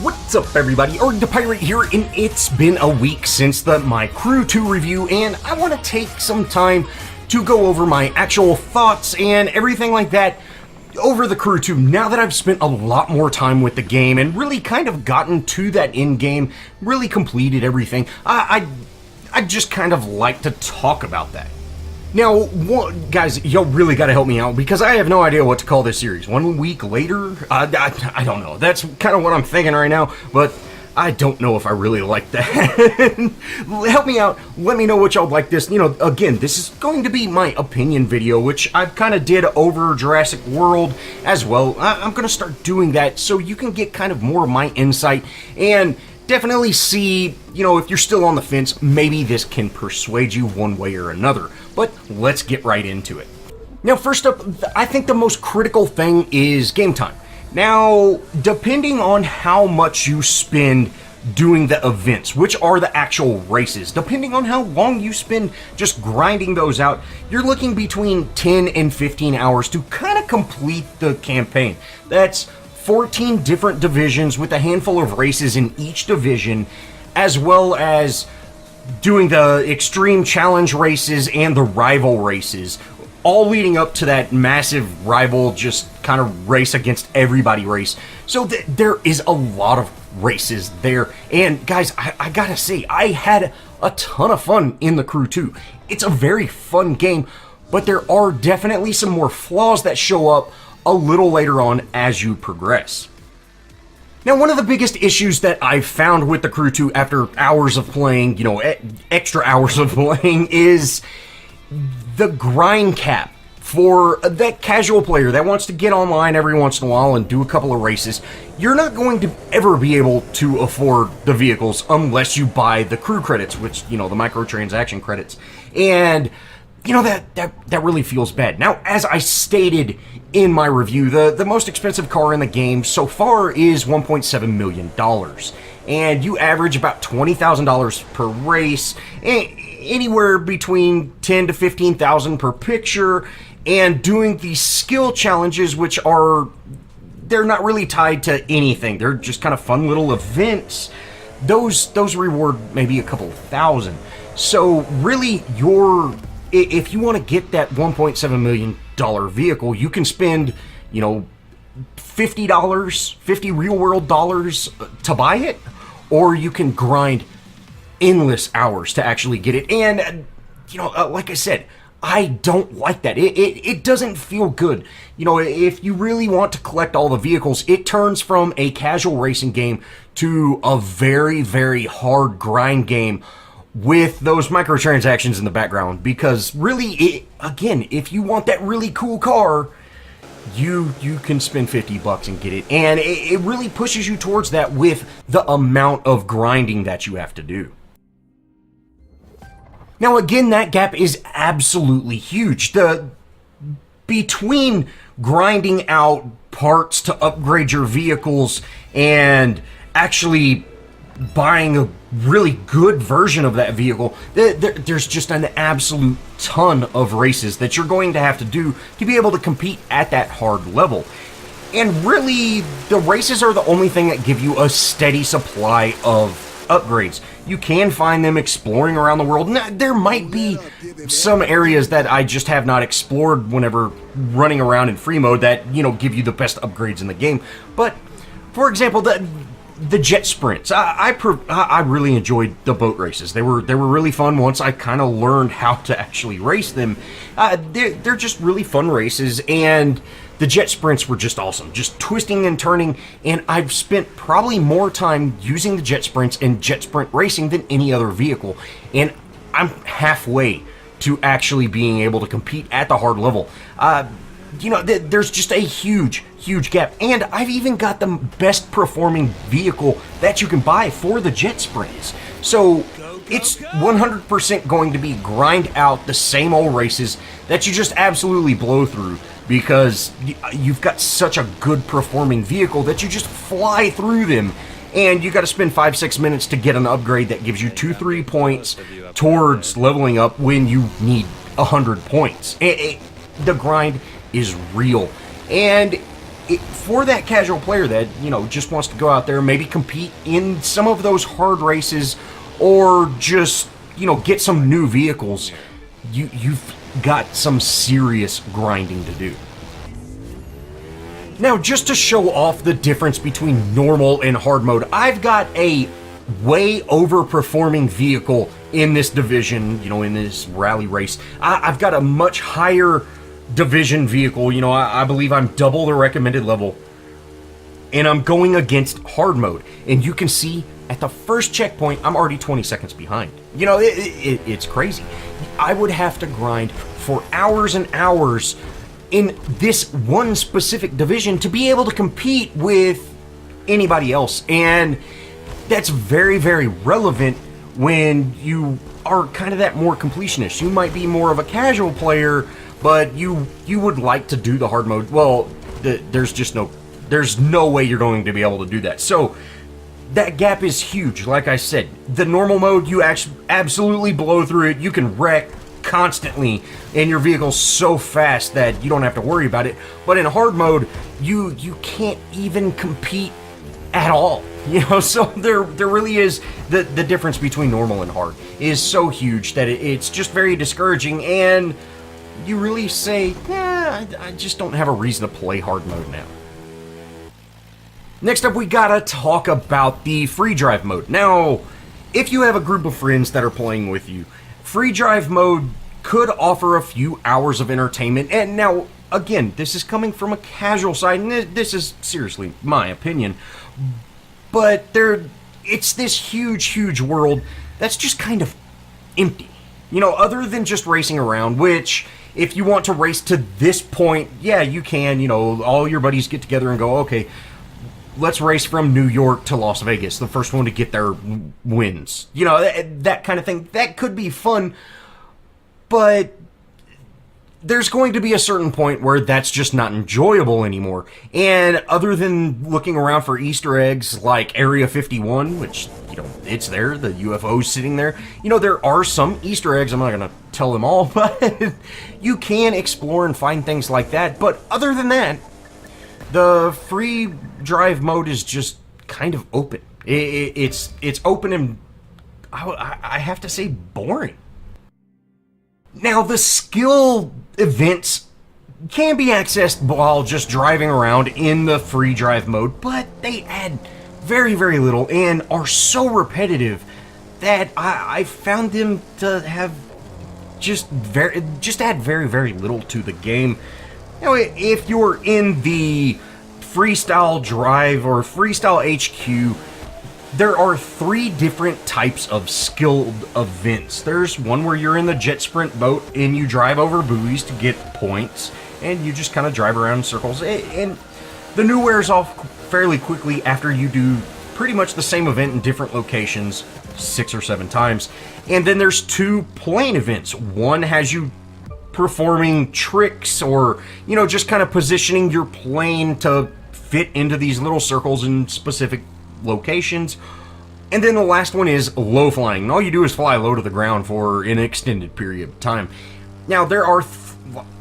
What's up, everybody? Arrg the Pirate here, and it's been a week since my Crew 2 review, and I want to take some time to go over my actual thoughts and everything like that over the Crew 2, now that I've spent a lot more time with the game and really kind of gotten to that end game, really completed everything. I just kind of like to talk about that. Now, guys, y'all really got to help me out because I have no idea what to call this series. 1 week later? I don't know. That's kind of what I'm thinking right now, but I don't know if I really like that. Help me out. Let me know what y'all like this. You know, again, this is going to be my opinion video, which I kind of did over Jurassic World as well. I'm going to start doing that so you can get kind of more of my insight and definitely see, you know, if you're still on the fence, maybe this can persuade you one way or another. But let's get right into it. Now, first up, I think the most critical thing is game time. Now, depending on how much you spend doing the events, which are the actual races, depending on how long you spend just grinding those out, you're looking between 10 and 15 hours to kind of complete the campaign. That's 14 different divisions with a handful of races in each division, as well as doing the extreme challenge races and the rival races, all leading up to that massive rival just kind of race against everybody race. So there is a lot of races there. And guys, I gotta say, I had a ton of fun in the Crew 2. It's a very fun game, but there are definitely some more flaws that show up a little later on as you progress. Now, one of the biggest issues that I've found with the Crew 2 after hours of playing, you know, extra hours of playing, is the grind cap for that casual player that wants to get online every once in a while and do a couple of races. You're not going to ever be able to afford the vehicles unless you buy the crew credits, which, you know, the microtransaction credits. And you know, that really feels bad. Now, as I stated in my review, the most expensive car in the game so far is $1.7 million. And you average about $20,000 per race, anywhere between $10,000 to $15,000 per picture, and doing these skill challenges, which they're not really tied to anything. They're just kind of fun little events. Those reward maybe a couple of thousand. So really, if you want to get that $1.7 million vehicle, you can spend, you know, $50 real world dollars to buy it, or you can grind endless hours to actually get it. And, you know, like I said, I don't like that. It doesn't feel good. You know, if you really want to collect all the vehicles, it turns from a casual racing game to a very, very hard grind game with those microtransactions in the background, because really, again, if you want that really cool car, you can spend $50 and get it, and it really pushes you towards that with the amount of grinding that you have to do. Now, again, that gap is absolutely huge. Between grinding out parts to upgrade your vehicles and actually buying a really good version of that vehicle, there's just an absolute ton of races that you're going to have to do to be able to compete at that hard level. And really, the races are the only thing that give you a steady supply of upgrades. You can find them exploring around the world. Now, there might be some areas that I just have not explored whenever running around in free mode that, you know, give you the best upgrades in the game. But, for example, the jet sprints, I really enjoyed the boat races. They were really fun once I kind of learned how to actually race them. They're just really fun races, and the jet sprints were just awesome, just twisting and turning. And I've spent probably more time using the jet sprints and jet sprint racing than any other vehicle, and I'm halfway to actually being able to compete at the hard level. You know, there's just a huge gap. And I've even got the best performing vehicle that you can buy for the jet sprints. So it's 100% going to be grind out the same old races that you just absolutely blow through, because you've got such a good performing vehicle that you just fly through them. And you got to spend 5-6 minutes to get an upgrade that gives you 2-3 points towards leveling up when you need 100 points. The grind is real. And for that casual player that, just wants to go out there and maybe compete in some of those hard races, or just, get some new vehicles, you've got some serious grinding to do. Now, just to show off the difference between normal and hard mode, I've got a way overperforming vehicle in this division, in this rally race. I've got a much higher division vehicle. I believe I'm double the recommended level, and I'm going against hard mode, and you can see at the first checkpoint I'm already 20 seconds behind. It's crazy. I would have to grind for hours and hours in this one specific division to be able to compete with anybody else, and that's very, very relevant when you are kind of that more completionist. You might be more of a casual player, but you would like to do the hard mode. Well, there's no way you're going to be able to do that. So that gap is huge. Like I said, the normal mode, you absolutely blow through it. You can wreck constantly, and your vehicle's so fast that you don't have to worry about it. But in hard mode, you can't even compete at all. So there really is the difference between normal and hard is so huge that it's just very discouraging, and you really say, I just don't have a reason to play hard mode now. Next up, we gotta talk about the free drive mode. Now, if you have a group of friends that are playing with you, free drive mode could offer a few hours of entertainment. And now, again, this is coming from a casual side, and this is seriously my opinion, but it's this huge world that's just kind of empty. Other than just racing around, which, if you want to race to this point, yeah, you can. All your buddies get together and go, okay, let's race from New York to Las Vegas. The first one to get there wins. That kind of thing. That could be fun, but there's going to be a certain point where that's just not enjoyable anymore. And other than looking around for Easter eggs like Area 51, which, it's there, the UFO's sitting there. There are some Easter eggs. I'm not going to tell them all, but you can explore and find things like that. But other than that, the free drive mode is just kind of open. It's open and, I have to say, boring. Now, the skill events can be accessed while just driving around in the free drive mode, but they add very, very little and are so repetitive that I found them to have just add very, very little to the game. Now, if you're in the freestyle drive or freestyle HQ, there are 3 different types of skilled events. There's one where you're in the jet sprint boat and you drive over buoys to get points, and you just kind of drive around in circles, and the new wears off fairly quickly after you do pretty much the same event in different locations 6 or 7 times. And then there's 2 plane events. One has you performing tricks, or just kind of positioning your plane to fit into these little circles in specific locations. And then the last one is low flying, and all you do is fly low to the ground for an extended period of time. Now, there are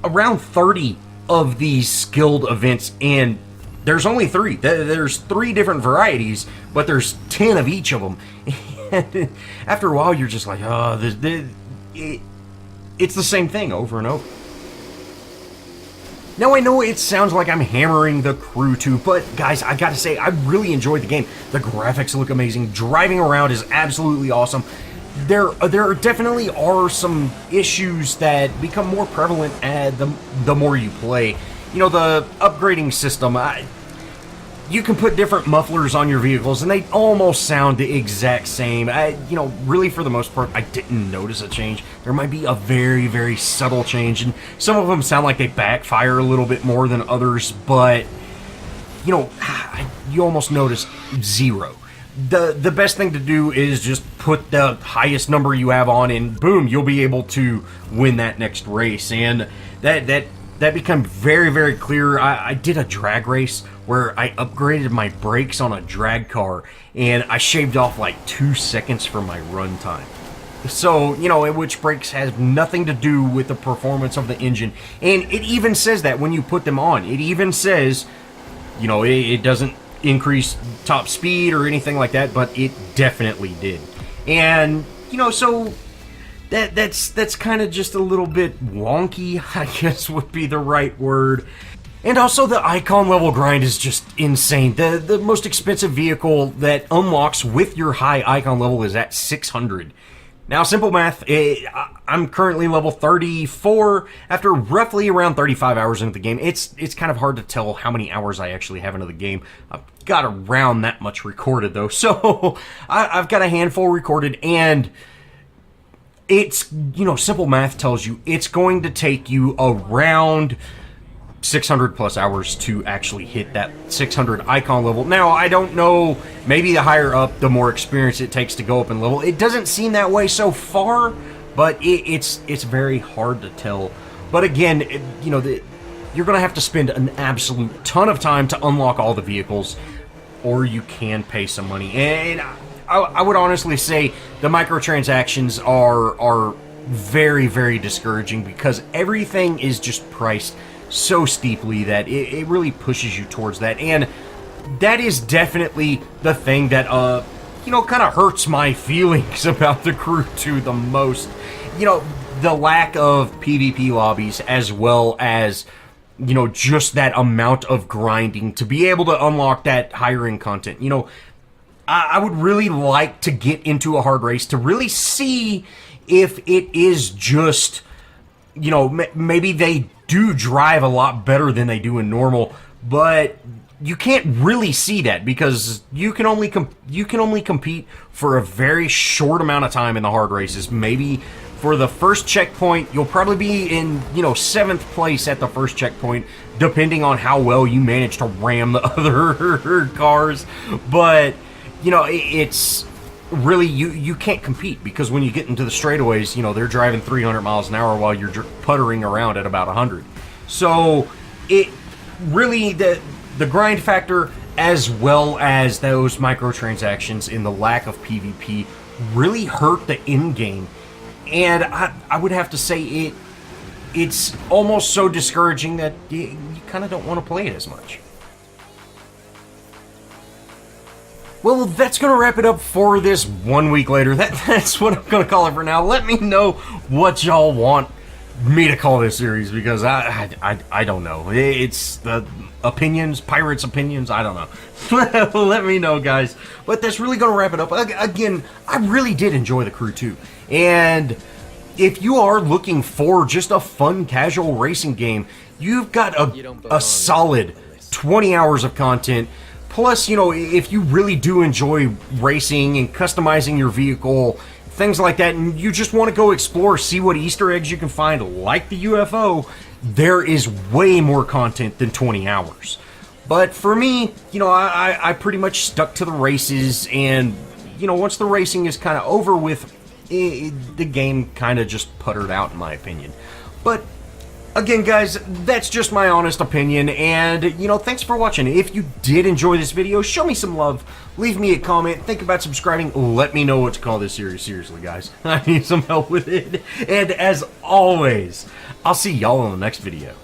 around 30 of these skilled events, and there's only 3. There's 3 different varieties, but there's 10 of each of them. And after a while, you're just like, it's the same thing over and over. Now, I know it sounds like I'm hammering the Crew 2, but guys, I gotta say, I really enjoyed the game. The graphics look amazing. Driving around is absolutely awesome. There definitely are some issues that become more prevalent the more you play. The upgrading system. You can put different mufflers on your vehicles, and they almost sound the exact same. Really, for the most part, I didn't notice a change. There might be a very, very subtle change, and some of them sound like they backfire a little bit more than others, but, you almost notice 0. The best thing to do is just put the highest number you have on, and boom, you'll be able to win that next race. And that became very, very clear. I did a drag race where I upgraded my brakes on a drag car, and I shaved off like 2 seconds from my run time. So, which brakes has nothing to do with the performance of the engine. And it even says that when you put them on. It even says You know, it doesn't increase top speed or anything like that, but it definitely did. And, you know, so that's kind of just a little bit wonky, I guess would be the right word. And also the icon level grind is just insane. The most expensive vehicle that unlocks with your high icon level is at 600. Now, simple math, I'm currently level 34 after roughly around 35 hours into the game. It's kind of hard to tell how many hours I actually have into the game. I've got around that much recorded, though. So, I've got a handful recorded, and it's, you know, simple math tells you it's going to take you around 600 plus hours to actually hit that 600 icon level. Now, I don't know, maybe the higher up, the more experience it takes to go up in level. It doesn't seem that way so far, but it's very hard to tell. But again, you know, you're going to have to spend an absolute ton of time to unlock all the vehicles, or you can pay some money. And I would honestly say the microtransactions are very, very discouraging because everything is just priced so steeply that it really pushes you towards that. And that is definitely the thing that, you know, kind of hurts my feelings about the Crew 2 the most. You know, the lack of PvP lobbies, as well as, you know, just that amount of grinding to be able to unlock that higher end content. You know, I would really like to get into a hard race to really see if it is just, you know, maybe they do drive a lot better than they do in normal, but you can't really see that because you can only compete for a very short amount of time in the hard races. Maybe for the first checkpoint, you'll probably be in, you know, 7th place at the first checkpoint, depending on how well you manage to ram the other cars. But, you know, it's really, you can't compete because when you get into the straightaways, you know, they're driving 300 miles an hour while you're puttering around at about 100. So it really, the grind factor, as well as those microtransactions in the lack of PvP, really hurt the end game. And I would have to say it's almost so discouraging that you kind of don't want to play it as much. Well, that's going to wrap it up for this 1 week later. That's what I'm going to call it for now. Let me know what y'all want me to call this series, because I don't know. It's the opinions, Pirates' opinions, I don't know. Let me know, guys. But that's really going to wrap it up. Again, I really did enjoy the Crew 2. And if you are looking for just a fun, casual racing game, you've got a solid 20 hours of content. Plus, you know, if you really do enjoy racing and customizing your vehicle, things like that, and you just want to go explore, see what Easter eggs you can find, like the UFO, there is way more content than 20 hours. But for me, you know, I pretty much stuck to the races, and, you know, once the racing is kind of over with, the game kind of just puttered out, in my opinion. But again, guys, that's just my honest opinion, and, you know, thanks for watching. If you did enjoy this video, show me some love, leave me a comment, think about subscribing, let me know what to call this series. Seriously, guys, I need some help with it. And as always, I'll see y'all in the next video.